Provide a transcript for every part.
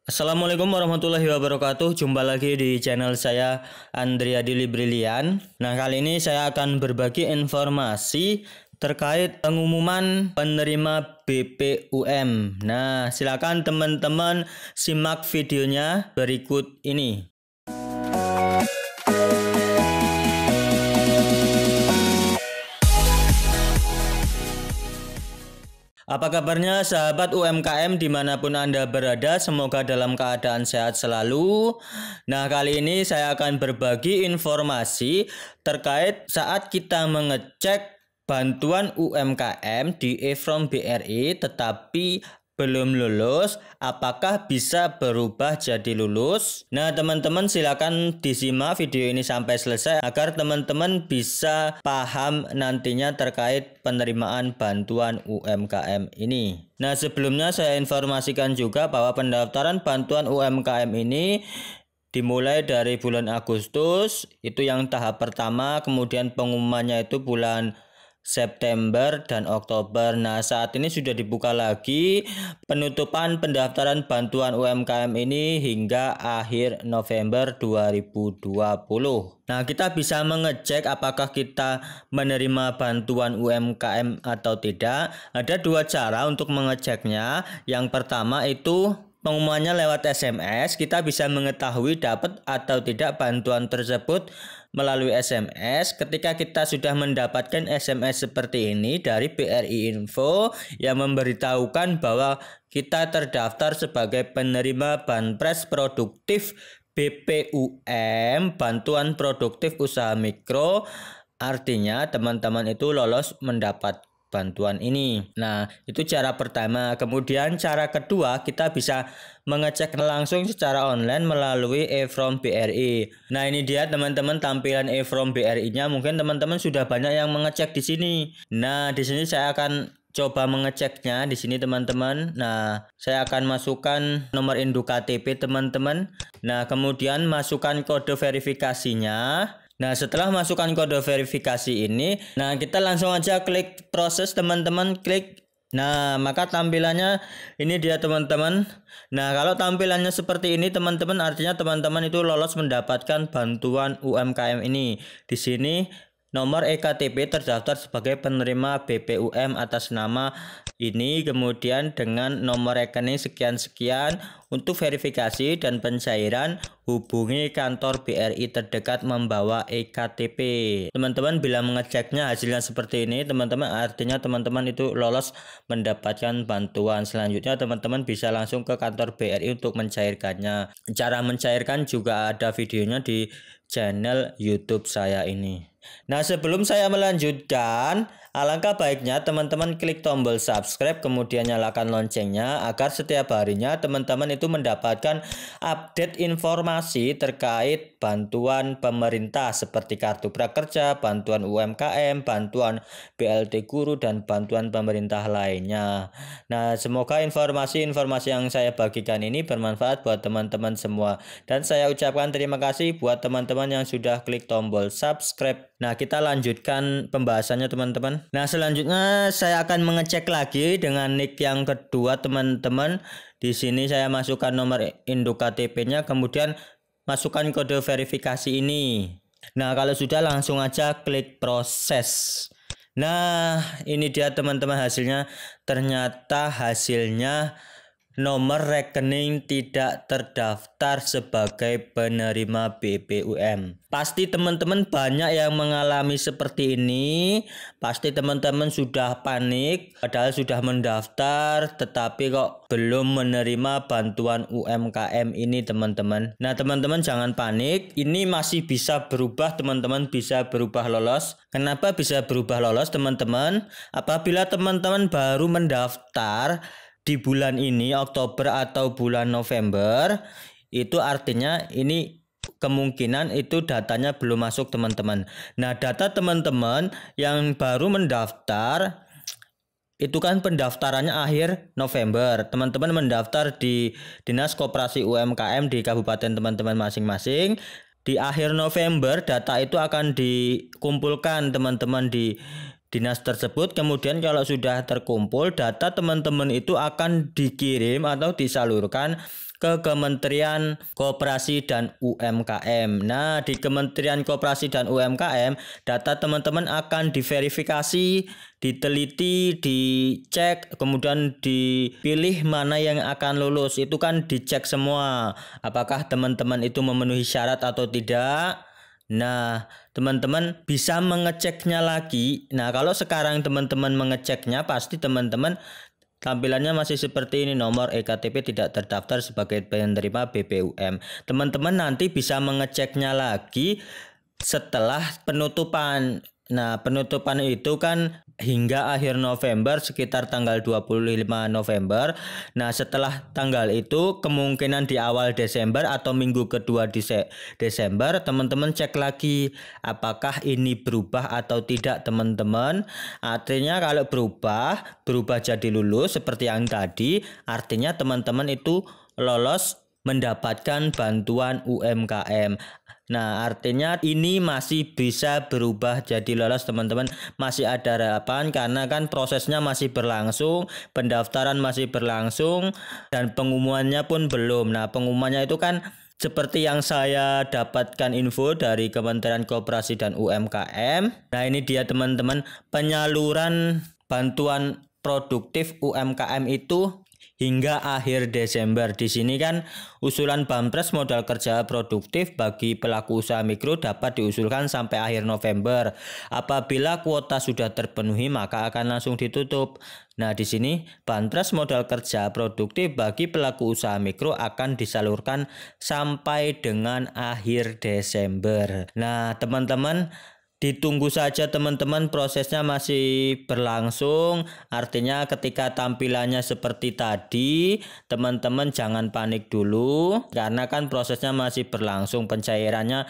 Assalamualaikum warahmatullahi wabarakatuh. Jumpa lagi di channel saya Andrea Dili Brilian. Nah, kali ini saya akan berbagi informasi terkait pengumuman penerima BPUM. Nah, silakan teman-teman simak videonya berikut ini. Apa kabarnya sahabat UMKM dimanapun Anda berada, semoga dalam keadaan sehat selalu. Nah, kali ini saya akan berbagi informasi terkait saat kita mengecek bantuan UMKM di e-From BRI tetapi belum lulus, apakah bisa berubah jadi lulus? Nah, teman-teman silakan disimak video ini sampai selesai agar teman-teman bisa paham nantinya terkait penerimaan bantuan UMKM ini. Nah, sebelumnya saya informasikan juga bahwa pendaftaran bantuan UMKM ini dimulai dari bulan Agustus, itu yang tahap pertama, kemudian pengumumannya itu bulan September dan Oktober. Nah, saat ini sudah dibuka lagi penutupan pendaftaran bantuan UMKM ini hingga akhir November 2020. Nah, kita bisa mengecek apakah kita menerima bantuan UMKM atau tidak. Ada dua cara untuk mengeceknya. Yang pertama itu pengumumannya lewat SMS, kita bisa mengetahui dapat atau tidak bantuan tersebut melalui SMS. Ketika kita sudah mendapatkan SMS seperti ini dari BRI Info yang memberitahukan bahwa kita terdaftar sebagai penerima Banpres Produktif BPUM, Bantuan Produktif Usaha Mikro, artinya teman-teman itu lolos mendapat bantuan ini. Nah, itu cara pertama. Kemudian cara kedua, kita bisa mengecek langsung secara online melalui e-From BRI. Nah, ini dia teman-teman tampilan e-From BRI-nya. Mungkin teman-teman sudah banyak yang mengecek di sini. Nah, di sini saya akan coba mengeceknya di sini teman-teman. Nah, saya akan masukkan nomor induk KTP teman-teman. Nah, kemudian masukkan kode verifikasinya. Nah, setelah masukkan kode verifikasi ini, nah kita langsung aja klik proses teman-teman, klik. Nah, maka tampilannya ini dia teman-teman. Nah, kalau tampilannya seperti ini teman-teman, artinya teman-teman itu lolos mendapatkan bantuan UMKM ini. Di sini nomor eKTP terdaftar sebagai penerima BPUM atas nama ini, kemudian dengan nomor rekening sekian-sekian. Untuk verifikasi dan pencairan, hubungi kantor BRI terdekat membawa eKTP. Teman-teman bila mengeceknya hasilnya seperti ini, teman-teman artinya teman-teman itu lolos mendapatkan bantuan. Selanjutnya teman-teman bisa langsung ke kantor BRI untuk mencairkannya. Cara mencairkan juga ada videonya di channel YouTube saya ini. Nah, sebelum saya melanjutkan, alangkah baiknya teman-teman klik tombol subscribe, kemudian nyalakan loncengnya agar setiap harinya teman-teman itu mendapatkan update informasi terkait bantuan pemerintah seperti kartu prakerja, bantuan UMKM, bantuan BLT guru, dan bantuan pemerintah lainnya. Nah, semoga informasi-informasi yang saya bagikan ini bermanfaat buat teman-teman semua. Dan saya ucapkan terima kasih buat teman-teman yang sudah klik tombol subscribe. Nah, kita lanjutkan pembahasannya teman-teman. Nah, selanjutnya saya akan mengecek lagi dengan nick yang kedua teman-teman. Di sini saya masukkan nomor induk KTP-nya, kemudian masukkan kode verifikasi ini. Nah, kalau sudah langsung aja klik proses. Nah, ini dia teman-teman hasilnya. Ternyata hasilnya nomor rekening tidak terdaftar sebagai penerima BPUM. Pasti teman-teman banyak yang mengalami seperti ini. Pasti teman-teman sudah panik, padahal sudah mendaftar, tetapi kok belum menerima bantuan UMKM ini teman-teman. Nah, teman-teman jangan panik. Ini masih bisa berubah teman-teman, bisa berubah lolos. Kenapa bisa berubah lolos teman-teman? Apabila teman-teman baru mendaftar di bulan ini, Oktober atau bulan November, itu artinya ini kemungkinan itu datanya belum masuk teman-teman. Nah, data teman-teman yang baru mendaftar itu kan pendaftarannya akhir November. Teman-teman mendaftar di Dinas Koperasi UMKM di kabupaten teman-teman masing-masing. Di akhir November data itu akan dikumpulkan teman-teman di dinas tersebut. Kemudian kalau sudah terkumpul data teman-teman itu akan dikirim atau disalurkan ke Kementerian Koperasi dan UMKM. Nah, di Kementerian Koperasi dan UMKM, data teman-teman akan diverifikasi, diteliti, dicek, kemudian dipilih mana yang akan lulus. Itu kan dicek semua, apakah teman-teman itu memenuhi syarat atau tidak. Nah, teman-teman bisa mengeceknya lagi. Nah, kalau sekarang teman-teman mengeceknya, pasti teman-teman tampilannya masih seperti ini, nomor EKTP tidak terdaftar sebagai penerima BPUM. Teman-teman nanti bisa mengeceknya lagi setelah penutupan. Nah, penutupan itu kan hingga akhir November, sekitar tanggal 25 November. Nah, setelah tanggal itu kemungkinan di awal Desember atau minggu kedua di Desember, teman-teman cek lagi apakah ini berubah atau tidak, teman-teman. Artinya kalau berubah jadi lulus seperti yang tadi, artinya teman-teman itu lolos mendapatkan bantuan UMKM. Nah, artinya ini masih bisa berubah jadi lolos, teman-teman. Masih ada harapan karena kan prosesnya masih berlangsung, pendaftaran masih berlangsung, dan pengumumannya pun belum. Nah, pengumumannya itu kan seperti yang saya dapatkan info dari Kementerian Koperasi dan UMKM. Nah, ini dia teman-teman, penyaluran bantuan produktif UMKM itu hingga akhir Desember. Di sini kan usulan Bampres modal kerja produktif bagi pelaku usaha mikro dapat diusulkan sampai akhir November. Apabila kuota sudah terpenuhi maka akan langsung ditutup. Nah, di sini Bampres modal kerja produktif bagi pelaku usaha mikro akan disalurkan sampai dengan akhir Desember. Nah, teman-teman, ditunggu saja teman-teman, prosesnya masih berlangsung. Artinya ketika tampilannya seperti tadi, teman-teman jangan panik dulu karena kan prosesnya masih berlangsung. Pencairannya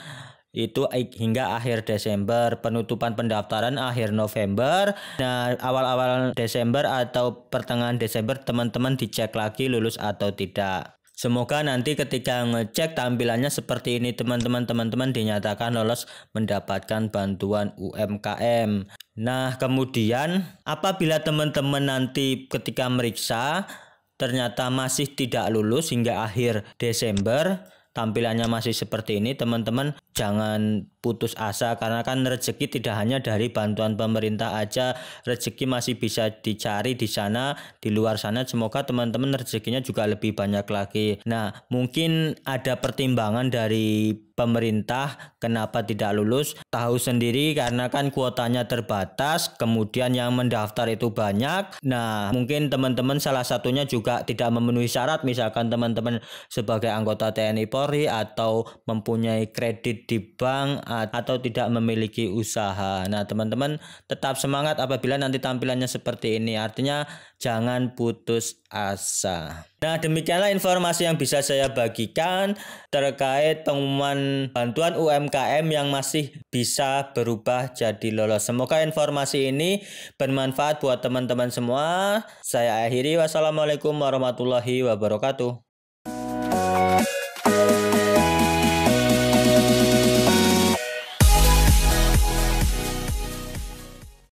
itu hingga akhir Desember, penutupan pendaftaran akhir November. Nah, awal-awal Desember atau pertengahan Desember teman-teman dicek lagi lulus atau tidak. Semoga nanti ketika ngecek tampilannya seperti ini, teman-teman dinyatakan lolos mendapatkan bantuan UMKM. Nah, kemudian apabila teman-teman nanti ketika meriksa ternyata masih tidak lulus hingga akhir Desember, tampilannya masih seperti ini, teman-teman jangan putus asa karena kan rezeki tidak hanya dari bantuan pemerintah aja, rezeki masih bisa dicari di sana, di luar sana. Semoga teman-teman rezekinya juga lebih banyak lagi. Nah, mungkin ada pertimbangan dari pemerintah kenapa tidak lulus, tahu sendiri karena kan kuotanya terbatas, kemudian yang mendaftar itu banyak. Nah, mungkin teman-teman salah satunya juga tidak memenuhi syarat, misalkan teman-teman sebagai anggota TNI Polri atau mempunyai kredit di bank atau tidak memiliki usaha. Nah, teman-teman tetap semangat apabila nanti tampilannya seperti ini, artinya jangan putus asa. Nah, demikianlah informasi yang bisa saya bagikan terkait pengumuman bantuan UMKM yang masih bisa berubah jadi lolos. Semoga informasi ini bermanfaat buat teman-teman semua. Saya akhiri, wassalamualaikum warahmatullahi wabarakatuh.